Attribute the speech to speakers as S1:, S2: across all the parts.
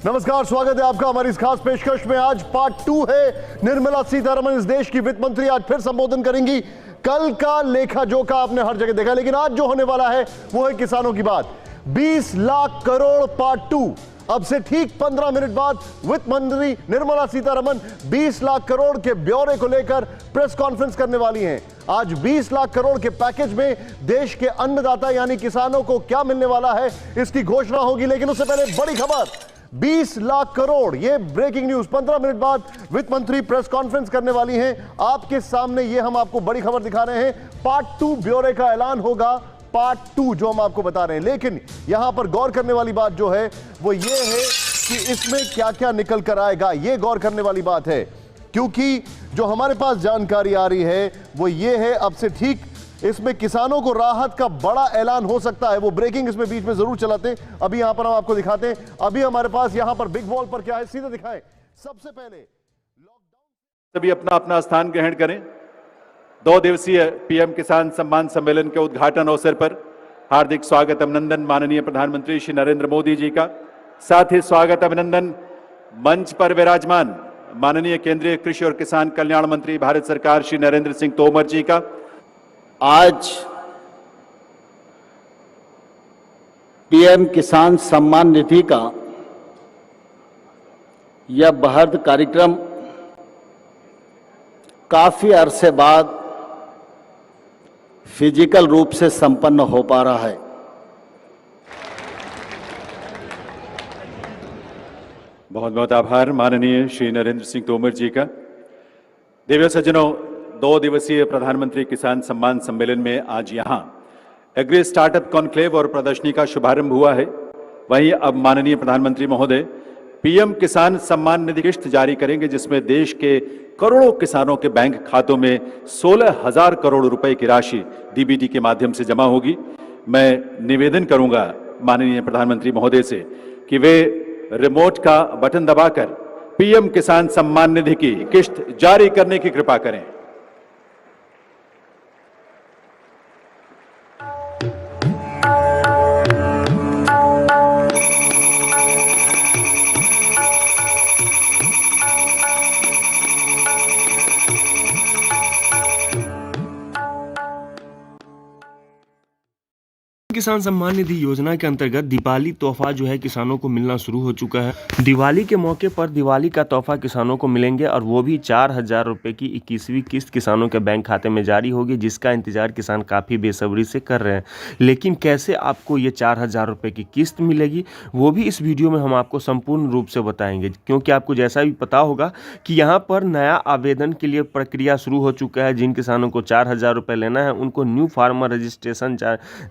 S1: नमस्कार, स्वागत है आपका हमारी इस खास पेशकश में। आज पार्ट 2 है। निर्मला सीतारमण इस देश की वित्त मंत्री आज फिर संबोधन करेंगी। कल का लेखा जोखा आपने हर जगह देखा, लेकिन आज जो होने वाला है वो है किसानों की बात। 20 लाख करोड़ पार्ट 2। अब से ठीक 15 मिनट बाद वित्त मंत्री निर्मला सीतारमण 20 लाख करोड़ के ब्यौरे को लेकर प्रेस कॉन्फ्रेंस करने वाली हैं। आज 20 लाख करोड़ के पैकेज में देश के अन्नदाता यानी किसानों को क्या मिलने वाला है, इसकी घोषणा होगी। लेकिन उससे पहले बड़ी खबर, 20 लाख करोड़, ये ब्रेकिंग न्यूज। 15 मिनट बाद वित्त मंत्री प्रेस कॉन्फ्रेंस करने वाली हैं। आपके सामने ये हम आपको बड़ी खबर दिखा रहे हैं। पार्ट 2 ब्यौरे का ऐलान होगा, पार्ट 2 जो हम आपको बता रहे हैं। लेकिन यहां पर गौर करने वाली बात जो है वो ये है कि इसमें क्या क्या निकल कर आएगा, ये गौर करने वाली बात है। क्योंकि जो हमारे पास जानकारी आ रही है वो ये है, अब से ठीक इसमें किसानों को राहत का बड़ा ऐलान हो सकता है। वो ब्रेकिंग इसमें बीच में जरूर चलाते हैं। अभी यहां पर हम आपको दिखाते हैं। अभी हमारे पास यहां पर बिग वॉल पर क्या है, सीधे दिखाएं। सबसे पहले लॉकडाउन,
S2: सभी अपना अपना स्थान ग्रहण करें। 2 दिवसीय पीएम किसान सम्मान सम्मेलन के उद्घाटन अवसर पर हार्दिक स्वागत अभिनंदन माननीय प्रधानमंत्री श्री नरेंद्र मोदी जी का। साथ ही स्वागत अभिनंदन मंच पर विराजमान माननीय केंद्रीय कृषि और किसान कल्याण मंत्री भारत सरकार श्री नरेंद्र सिंह तोमर जी का।
S3: आज पीएम किसान सम्मान निधि का यह बृहद कार्यक्रम काफी अरसे बाद फिजिकल रूप से संपन्न हो पा रहा है।
S2: बहुत बहुत आभार माननीय श्री नरेंद्र सिंह तोमर जी का। देवियों सज्जनों, 2 दिवसीय प्रधानमंत्री किसान सम्मान सम्मेलन में आज यहां एग्री स्टार्टअप कॉन्क्लेव और प्रदर्शनी का शुभारंभ हुआ है। वहीं अब माननीय प्रधानमंत्री महोदय पीएम किसान सम्मान निधि किश्त जारी करेंगे, जिसमें देश के करोड़ों किसानों के बैंक खातों में 16,000 करोड़ रुपए की राशि डीबीटी के माध्यम से जमा होगी। मैं निवेदन करूंगा माननीय प्रधानमंत्री महोदय से कि वे रिमोट का बटन दबाकर पीएम किसान सम्मान निधि की किश्त जारी करने की कृपा करें।
S4: किसान सम्मान निधि योजना के अंतर्गत दिवाली तोहफा जो है किसानों को मिलना शुरू हो चुका है। दिवाली के मौके पर दिवाली का तोहफा किसानों को मिलेंगे और वो भी 4,000 रुपये की 21वीं किस्त किसानों के बैंक खाते में जारी होगी, जिसका इंतजार किसान काफ़ी बेसब्री से कर रहे हैं। लेकिन कैसे आपको ये 4,000 रुपये की किस्त मिलेगी वो भी इस वीडियो में हम आपको संपूर्ण रूप से बताएंगे। क्योंकि आपको जैसा भी पता होगा कि यहाँ पर नया आवेदन के लिए प्रक्रिया शुरू हो चुका है। जिन किसानों को 4,000 रुपये लेना है उनको न्यू फार्मर रजिस्ट्रेशन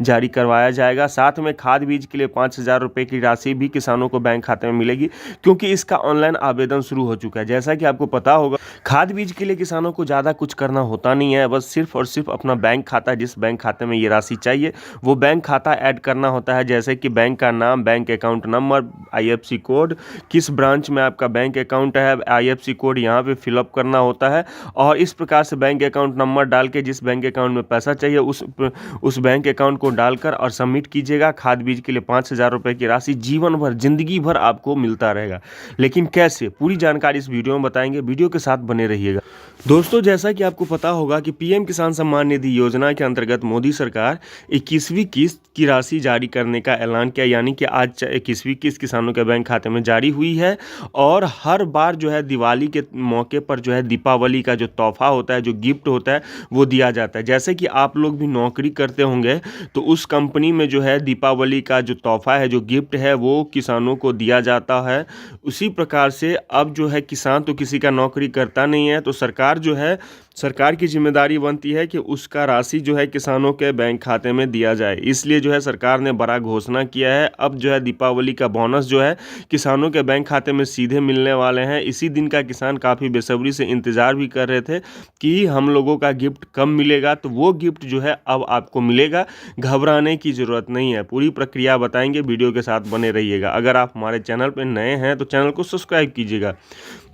S4: जारी करवाया जाएगा। साथ में खाद बीज के लिए 5,000 रुपये की राशि भी किसानों को बैंक खाते में मिलेगी, क्योंकि इसका ऑनलाइन आवेदन शुरू हो चुका है। जैसा कि आपको पता होगा, खाद बीज के लिए किसानों को ज़्यादा कुछ करना होता नहीं है, बस सिर्फ और सिर्फ अपना बैंक खाता, जिस बैंक खाते में ये राशि चाहिए वो बैंक खाता ऐड करना होता है। जैसे कि बैंक का नाम, bank account number, IFSC code, किस ब्रांच में आपका बैंक अकाउंट है, IFSC कोड यहाँ पे फिलअप करना होता है। और इस प्रकार से बैंक अकाउंट नंबर डाल के जिस बैंक अकाउंट में पैसा चाहिए उस बैंक अकाउंट को डालकर और सबमिट कीजिएगा। खाद बीज के लिए 5,000 रुपये की राशि जीवन भर, जिंदगी भर आपको मिलता रहेगा। लेकिन कैसे, पूरी जानकारी इस वीडियो में बताएंगे। वीडियो के साथ बने रहिएगा। दोस्तों, जैसा कि आपको पता होगा कि पीएम किसान सम्मान निधि योजना के अंतर्गत मोदी सरकार 21वीं किस्त की राशि जारी करने का ऐलान किया, यानी कि आज 21वीं किस्त किसानों के बैंक खाते में जारी हुई है। और हर बार जो है दिवाली के मौके पर जो है दीपावली का जो तोहफा होता है, जो गिफ्ट होता है, वो दिया जाता है। जैसे कि आप लोग भी नौकरी करते होंगे तो उस कंपनी में जो है दीपावली का जो तोहफा है, जो गिफ्ट है, वो किसानों को दिया जाता है। उसी प्रकार से अब जो है किसान तो किसी का नौकरी करता नहीं है, तो सरकार जो है, सरकार की जिम्मेदारी बनती है कि उसका राशि जो है किसानों के बैंक खाते में दिया जाए। इसलिए जो है सरकार ने बड़ा घोषणा किया है। अब जो है दीपावली का बोनस जो है किसानों के बैंक खाते में सीधे मिलने वाले हैं। इसी दिन का किसान काफ़ी बेसब्री से इंतज़ार भी कर रहे थे कि हम लोगों का गिफ्ट कब मिलेगा, तो वो गिफ्ट जो है अब आपको मिलेगा। घबराने की ज़रूरत नहीं है, पूरी प्रक्रिया बताएंगे। वीडियो के साथ बने रहिएगा। अगर आप हमारे चैनल पर नए हैं तो चैनल को सब्सक्राइब कीजिएगा।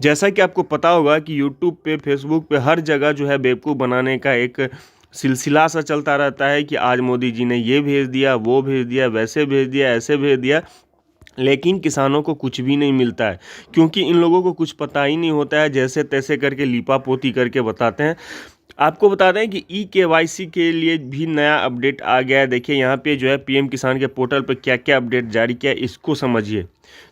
S4: जैसा कि आपको पता होगा कि यूट्यूब पे, फेसबुक पे हर जगह जो है बेवकूफ़ बनाने का एक सिलसिला सा चलता रहता है कि आज मोदी जी ने ये भेज दिया, वो भेज दिया, वैसे भेज दिया, ऐसे भेज दिया। लेकिन किसानों को कुछ भी नहीं मिलता है, क्योंकि इन लोगों को कुछ पता ही नहीं होता है, जैसे तैसे करके लीपापोती करके बताते हैं। आपको बता दें कि ई-केवाईसी के लिए भी नया अपडेट आ गया है। देखिए यहाँ पे जो है पीएम किसान के पोर्टल पर क्या क्या अपडेट जारी किया है, इसको समझिए।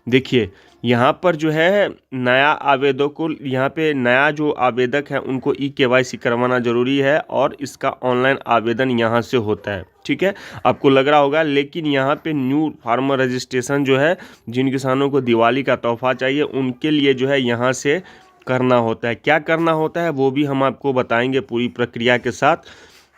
S4: देखिए यहाँ पर जो है नया आवेदक को, यहाँ पे नया जो आवेदक है उनको ई-केवाईसी करवाना ज़रूरी है और इसका ऑनलाइन आवेदन यहाँ से होता है। ठीक है, आपको लग रहा होगा, लेकिन यहाँ पे न्यू फार्मर रजिस्ट्रेशन जो है, जिन किसानों को दिवाली का तोहफा चाहिए उनके लिए जो है यहाँ से करना होता है। क्या करना होता है वो भी हम आपको बताएंगे पूरी प्रक्रिया के साथ।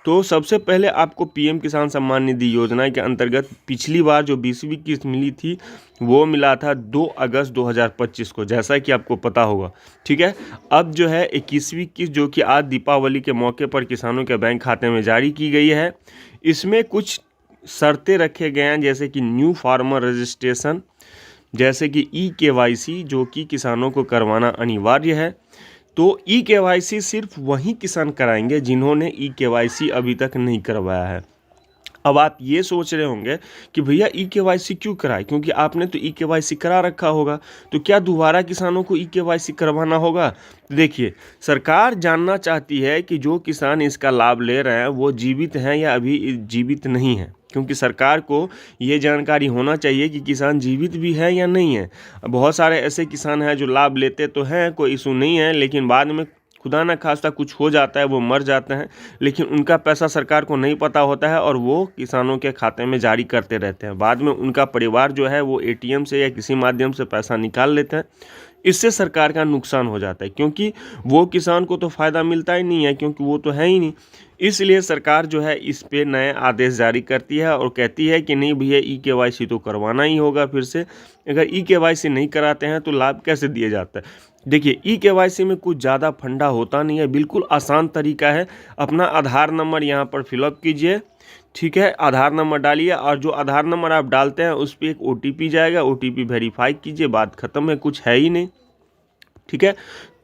S4: तो सबसे पहले आपको पीएम किसान सम्मान निधि योजना के अंतर्गत पिछली बार जो 20वीं किस्त मिली थी वो मिला था 2 अगस्त 2025 को, जैसा कि आपको पता होगा। ठीक है, अब जो है 21वीं किस्त जो कि आज दीपावली के मौके पर किसानों के बैंक खाते में जारी की गई है, इसमें कुछ शर्तें रखे गए हैं, जैसे कि न्यू फार्मर रजिस्ट्रेशन, जैसे कि ई-केवाईसी जो कि किसानों को करवाना अनिवार्य है। तो ई-केवाईसी सिर्फ वही किसान कराएंगे जिन्होंने ई-केवाईसी अभी तक नहीं करवाया है। अब आप ये सोच रहे होंगे कि भैया ई-केवाईसी क्यों कराए, क्योंकि आपने तो ई-केवाईसी करा रखा होगा, तो क्या दोबारा किसानों को ई-केवाईसी करवाना होगा? देखिए, सरकार जानना चाहती है कि जो किसान इसका लाभ ले रहे हैं वो जीवित हैं या अभी जीवित नहीं हैं, क्योंकि सरकार को ये जानकारी होना चाहिए कि किसान जीवित भी है या नहीं है। बहुत सारे ऐसे किसान हैं जो लाभ लेते तो हैं, कोई इशू नहीं है, लेकिन बाद में खुदा न खास्ता कुछ हो जाता है, वो मर जाते हैं, लेकिन उनका पैसा सरकार को नहीं पता होता है और वो किसानों के खाते में जारी करते रहते हैं। बाद में उनका परिवार जो है वो एटीएम से या किसी माध्यम से पैसा निकाल लेते हैं। इससे सरकार का नुकसान हो जाता है, क्योंकि वो किसान को तो फ़ायदा मिलता ही नहीं है, क्योंकि वो तो है ही नहीं। इसलिए सरकार जो है इस पे नए आदेश जारी करती है और कहती है कि नहीं भैया, ई-केवाईसी तो करवाना ही होगा फिर से। अगर ई-केवाईसी नहीं कराते हैं तो लाभ कैसे दिया जाता है? देखिए, ई-केवाईसी में कुछ ज़्यादा फंडा होता नहीं है, बिल्कुल आसान तरीका है। अपना आधार नंबर यहाँ पर फिलअप कीजिए। ठीक है, आधार नंबर डालिए और जो आधार नंबर आप डालते हैं उस पर एक OTP जाएगा, OTP वेरीफाई कीजिए, बात ख़त्म है, कुछ है ही नहीं। ठीक है,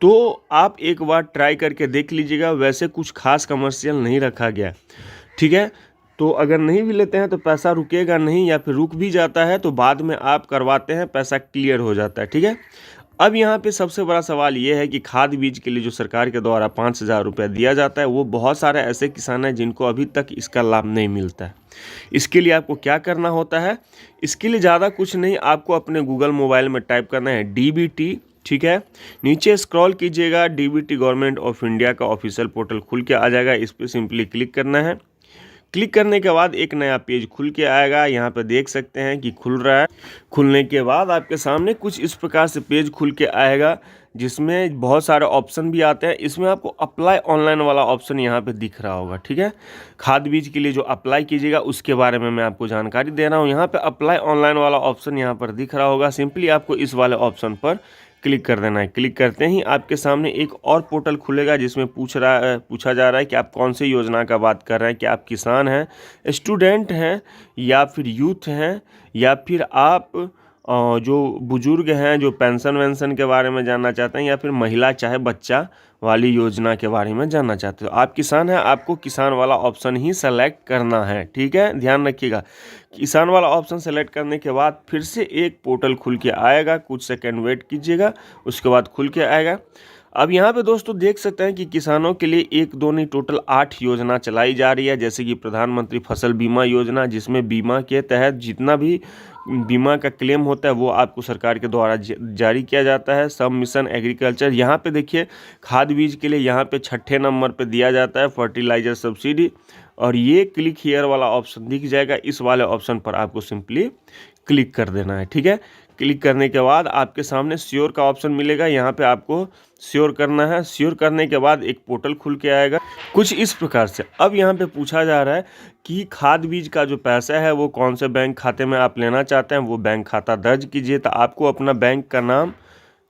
S4: तो आप एक बार ट्राई करके देख लीजिएगा। वैसे कुछ खास कमर्शियल नहीं रखा गया। ठीक है, तो अगर नहीं भी लेते हैं तो पैसा रुकेगा नहीं, या फिर रुक भी जाता है तो बाद में आप करवाते हैं, पैसा क्लियर हो जाता है। ठीक है, अब यहाँ पे सबसे बड़ा सवाल ये है कि खाद बीज के लिए जो सरकार के द्वारा 5,000 रुपया दिया जाता है, वो बहुत सारे ऐसे किसान हैं जिनको अभी तक इसका लाभ नहीं मिलता है। इसके लिए आपको क्या करना होता है? इसके लिए ज़्यादा कुछ नहीं, आपको अपने गूगल मोबाइल में टाइप करना है DBT। ठीक है, नीचे स्क्रॉल कीजिएगा, DBT गवर्नमेंट ऑफ इंडिया का ऑफिशियल पोर्टल खुल के आ जाएगा, इस पर सिंपली क्लिक करना है। क्लिक करने के बाद एक नया पेज खुल के आएगा, यहाँ पे देख सकते हैं कि खुल रहा है। खुलने के बाद आपके सामने कुछ इस प्रकार से पेज खुल के आएगा, जिसमें बहुत सारे ऑप्शन भी आते हैं। इसमें आपको अप्लाई ऑनलाइन वाला ऑप्शन यहाँ पे दिख रहा होगा। ठीक है, खाद बीज के लिए जो अप्लाई कीजिएगा उसके बारे में मैं आपको जानकारी दे रहा हूँ। यहाँ पे अप्लाई ऑनलाइन वाला ऑप्शन यहाँ पर दिख रहा होगा, सिंपली आपको इस वाले ऑप्शन पर क्लिक कर देना है। क्लिक करते ही आपके सामने एक और पोर्टल खुलेगा, जिसमें पूछा जा रहा है कि आप कौन सी योजना का बात कर रहे हैं, कि आप किसान हैं, स्टूडेंट हैं, या फिर यूथ हैं, या फिर आप जो बुजुर्ग हैं जो पेंशन वेंशन के बारे में जानना चाहते हैं, या फिर महिला चाहे बच्चा वाली योजना के बारे में जानना चाहते हो। आप किसान हैं, आपको किसान वाला ऑप्शन ही सेलेक्ट करना है। ठीक है, ध्यान रखिएगा। किसान वाला ऑप्शन सेलेक्ट करने के बाद फिर से एक पोर्टल खुल के आएगा, कुछ सेकंड वेट कीजिएगा, उसके बाद खुल के आएगा। अब यहाँ पे दोस्तों देख सकते हैं कि किसानों के लिए 1 2 नहीं टोटल 8 योजना चलाई जा रही है, जैसे कि प्रधानमंत्री फसल बीमा योजना, जिसमें बीमा के तहत जितना भी बीमा का क्लेम होता है वो आपको सरकार के द्वारा जारी किया जाता है। सब मिशन एग्रीकल्चर, यहाँ पे देखिए खाद बीज के लिए यहाँ पे 6ठे नंबर पे दिया जाता है फर्टिलाइजर सब्सिडी, और ये क्लिक हियर वाला ऑप्शन दिख जाएगा, इस वाले ऑप्शन पर आपको सिंपली क्लिक कर देना है। ठीक है, क्लिक करने के बाद आपके सामने श्योर का ऑप्शन मिलेगा, यहाँ पे आपको श्योर करना है। श्योर करने के बाद एक पोर्टल खुल के आएगा कुछ इस प्रकार से। अब यहाँ पे पूछा जा रहा है कि खाद बीज का जो पैसा है वो कौन से बैंक खाते में आप लेना चाहते हैं, वो बैंक खाता दर्ज कीजिए। तो आपको अपना बैंक का नाम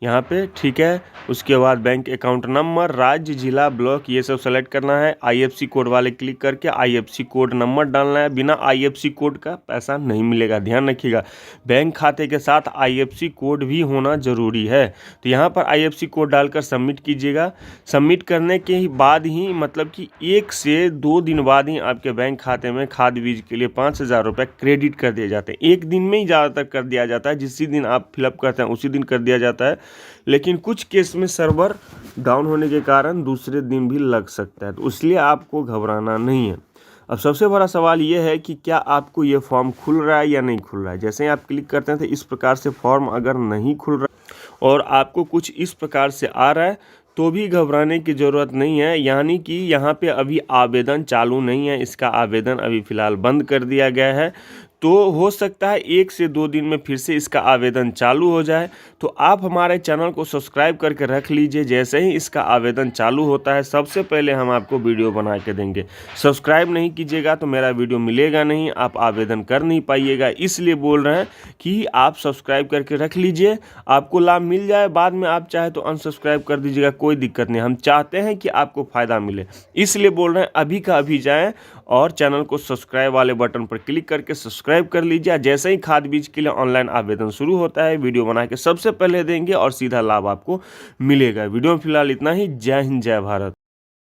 S4: यहाँ पे, ठीक है। उसके बाद बैंक अकाउंट नंबर, राज्य, जिला, ब्लॉक, ये सब सेलेक्ट करना है। आईएफएससी कोड वाले क्लिक करके आईएफएससी कोड नंबर डालना है। बिना आईएफएससी कोड का पैसा नहीं मिलेगा, ध्यान रखिएगा। बैंक खाते के साथ आईएफएससी कोड भी होना ज़रूरी है। तो यहाँ पर आईएफएससी कोड डालकर सबमिट कीजिएगा। सबमिट करने के ही बाद ही, मतलब कि 1 से 2 दिन बाद ही आपके बैंक खाते में खाद बीज के लिए 5,000 रुपये क्रेडिट कर दिए जाते हैं। एक दिन में ही ज़्यादातर कर दिया जाता है, जिस दिन आप फिलअप करते हैं उसी दिन कर दिया जाता है, लेकिन कुछ केस में सर्वर डाउन होने के कारण दूसरे दिन भी लग सकता है, तो इसलिए आपको घबराना नहीं है। अब सबसे बड़ा सवाल ये है कि क्या आपको ये फॉर्म खुल रहा है या नहीं खुल रहा है। जैसे ही आप क्लिक करते हैं तो इस प्रकार से फॉर्म अगर नहीं खुल रहा और आपको कुछ इस प्रकार से आ रहा है तो भी घबराने की ज़रूरत नहीं है। यानी कि यहाँ पे अभी आवेदन चालू नहीं है, इसका आवेदन अभी फ़िलहाल बंद कर दिया गया है। तो हो सकता है 1 से 2 दिन में फिर से इसका आवेदन चालू हो जाए। तो आप हमारे चैनल को सब्सक्राइब करके रख लीजिए। जैसे ही इसका आवेदन चालू होता है सबसे पहले हम आपको वीडियो बना के देंगे। सब्सक्राइब नहीं कीजिएगा तो मेरा वीडियो मिलेगा नहीं, आप आवेदन कर नहीं पाइएगा। इसलिए बोल रहे हैं कि आप सब्सक्राइब करके रख लीजिए, आपको लाभ मिल जाए। बाद में आप चाहे तो अनसब्सक्राइब कर दीजिएगा, कोई दिक्कत नहीं। हम चाहते हैं कि आपको फ़ायदा मिले, इसलिए बोल रहे हैं अभी का अभी जाएँ और चैनल को सब्सक्राइब वाले बटन पर क्लिक करके सब्सक्राइब कर लीजिए। जैसे ही खाद बीज के लिए ऑनलाइन आवेदन शुरू होता है वीडियो बना के सबसे पहले देंगे और सीधा लाभ आपको मिलेगा। वीडियो में फिलहाल इतना ही। जय हिंद, जय भारत।